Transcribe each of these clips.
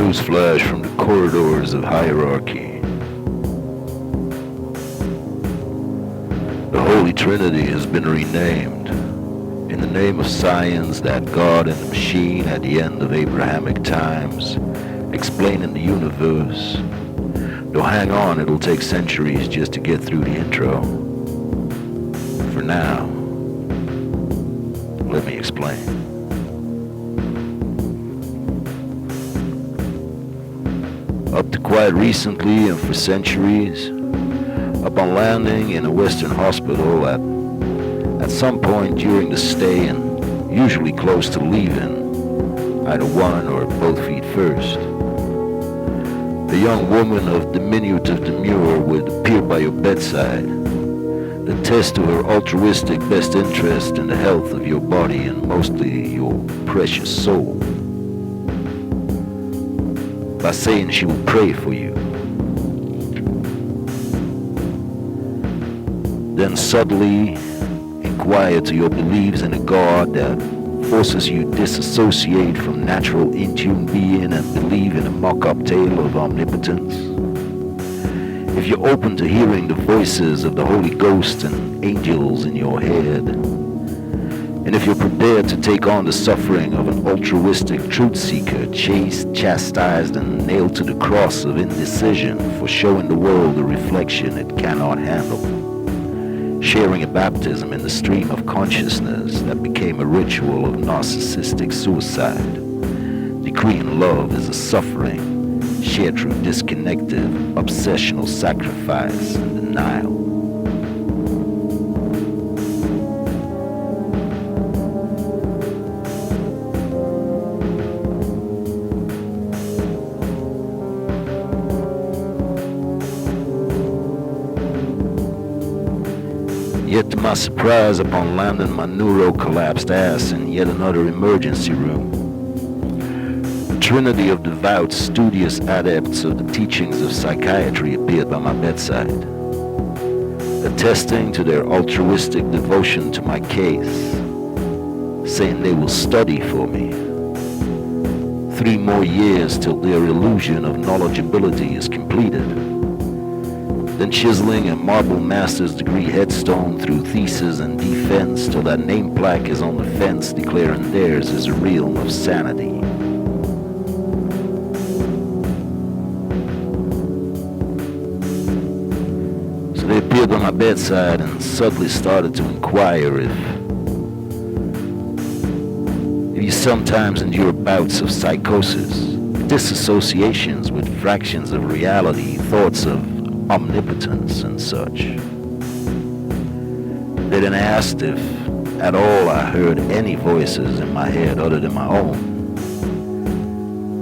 Newsflash from the corridors of hierarchy. The Holy Trinity has been renamed in the name of science, that God and the machine at the end of Abrahamic times, explaining the universe. Though hang on, it'll take centuries just to get through the intro. For now, let me explain. Up to quite recently and for centuries, upon landing in a Western hospital at some point during the stay and usually close to leaving, either one or both feet first, a young woman of diminutive demure would appear by your bedside, attest to her altruistic best interest in the health of your body and mostly your precious soul, by saying she will pray for you. Then subtly inquire to your beliefs in a God that forces you to disassociate from natural in-tune being and believe in a mock-up tale of omnipotence. If you're open to hearing the voices of the Holy Ghost and angels in your head, and if you're prepared to take on the suffering of an altruistic truth seeker, chastised and nailed to the cross of indecision for showing the world a reflection it cannot handle, sharing a baptism in the stream of consciousness that became a ritual of narcissistic suicide, decreeing love as a suffering, shared through disconnected, obsessional sacrifice and denial. Yet to my surprise, upon landing my neuro-collapsed ass in yet another emergency room, a trinity of devout, studious adepts of the teachings of psychiatry appeared by my bedside, attesting to their altruistic devotion to my case, saying they will study for me. 3 more years till their illusion of knowledgeability is completed. Then chiseling a marble master's degree headstone through thesis and defense till that name plaque is on the fence declaring theirs is a realm of sanity. So they appeared on my bedside and suddenly started to inquire if you sometimes endure bouts of psychosis, disassociations with fractions of reality, thoughts of omnipotence and such. They then asked if at all I heard any voices in my head other than my own,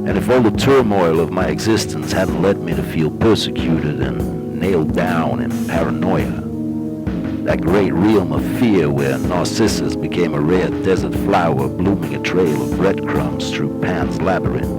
and if all the turmoil of my existence hadn't led me to feel persecuted and nailed down in paranoia, that great realm of fear where Narcissus became a rare desert flower blooming a trail of breadcrumbs through Pan's labyrinth.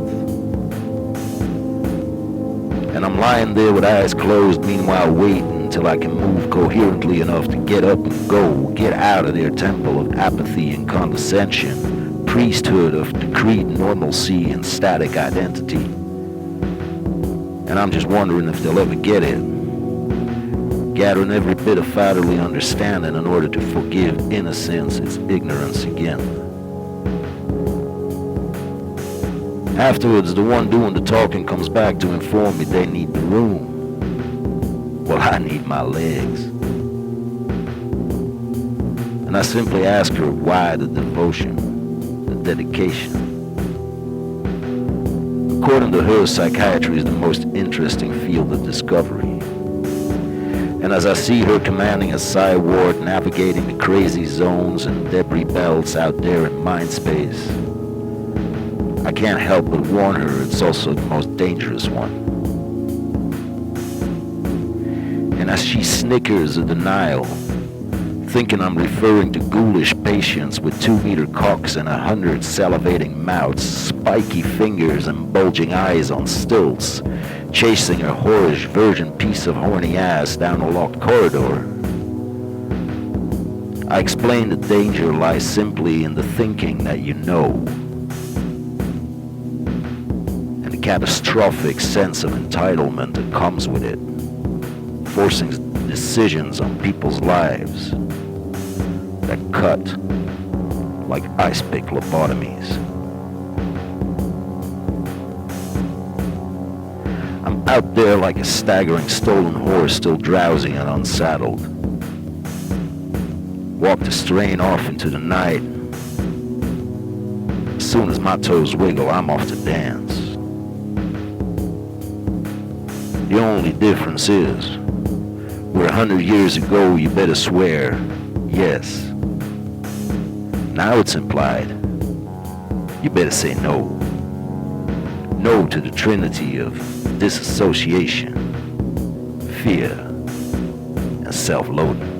And I'm lying there with eyes closed, meanwhile waiting until I can move coherently enough to get up and go, get out of their temple of apathy and condescension, priesthood of decreed normalcy and static identity. And I'm just wondering if they'll ever get it, gathering every bit of fatherly understanding in order to forgive innocence its ignorance again. Afterwards, the one doing the talking comes back to inform me they need the room. Well, I need my legs. And I simply ask her why the devotion, the dedication. According to her, psychiatry is the most interesting field of discovery. And as I see her commanding a psi ward, navigating the crazy zones and debris belts out there in mind space, I can't help but warn her it's also the most dangerous one. And as she snickers a denial, thinking I'm referring to ghoulish patients with 2-meter cocks and 100 salivating mouths, spiky fingers and bulging eyes on stilts, chasing her whorish virgin piece of horny ass down a locked corridor, I explain the danger lies simply in the thinking that you know. catastrophic sense of entitlement that comes with it, forcing decisions on people's lives that cut like ice pick lobotomies. I'm out there like a staggering stolen horse, still drowsy and unsaddled. Walk the strain off into the night. As soon as my toes wiggle, I'm off to dance. The only difference is, where 100 years ago you better swear, yes. Now it's implied, you better say no. No to the Trinity of disassociation, fear, and self-loathing.